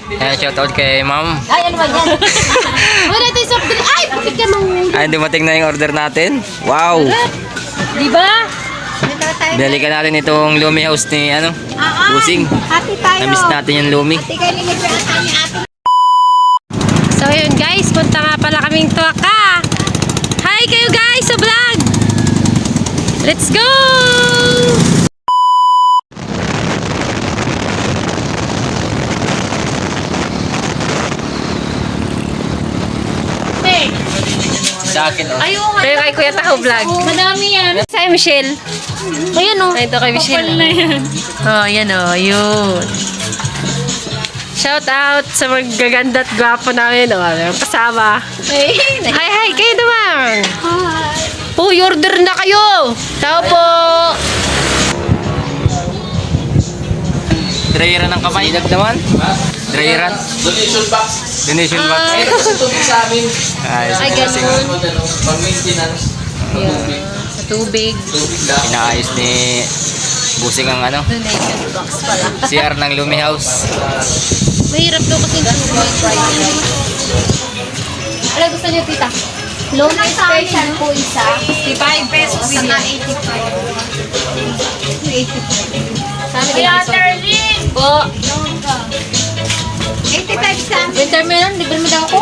Shoutout kay ma'am. Ay, ano ba yan? Wala tayo soft drink. Ay, bakit ka mang... Ay, dumating na yung order natin. Wow! Di ba? Balikan natin itong Lumi House ni Busing. Hati tayo. Namiss natin yung Lumi. Hati kayo linigyan ni ate. So yun guys, punta nga pala kaming Tuaka. Hi kayo guys sa vlog. Let's go! Sa akin, oh. Ayun, kayo kay Kuya Taho vlog. Madami yan. Sa'yo Michelle. Ayan o. Ito kay Michelle. Kapal na yan. Oh, yan o. Yun. Shout out sa magaganda at gwapo namin. O, kasama. Hi, kayo naman. Hi. Uy, order na kayo. Tao po. Dryeran ng kamay. Ilag naman. Dryeran. Donation box. Donation box. Eh, kasi tubig sa amin. Ay, ganun. Pag-maintenance. Yeah. Sa tubig. Tubig lang. Inaayos ni Busing ang Donation box pala. CR ng Lumi House. Mahirap daw kasi Ano gusto niyo, tita? Lone special po isa. 55 pesos. Saka 85. 85. Sabi kaya Terlin! Po. 85 sa Wintermelon, libre mo daw ako?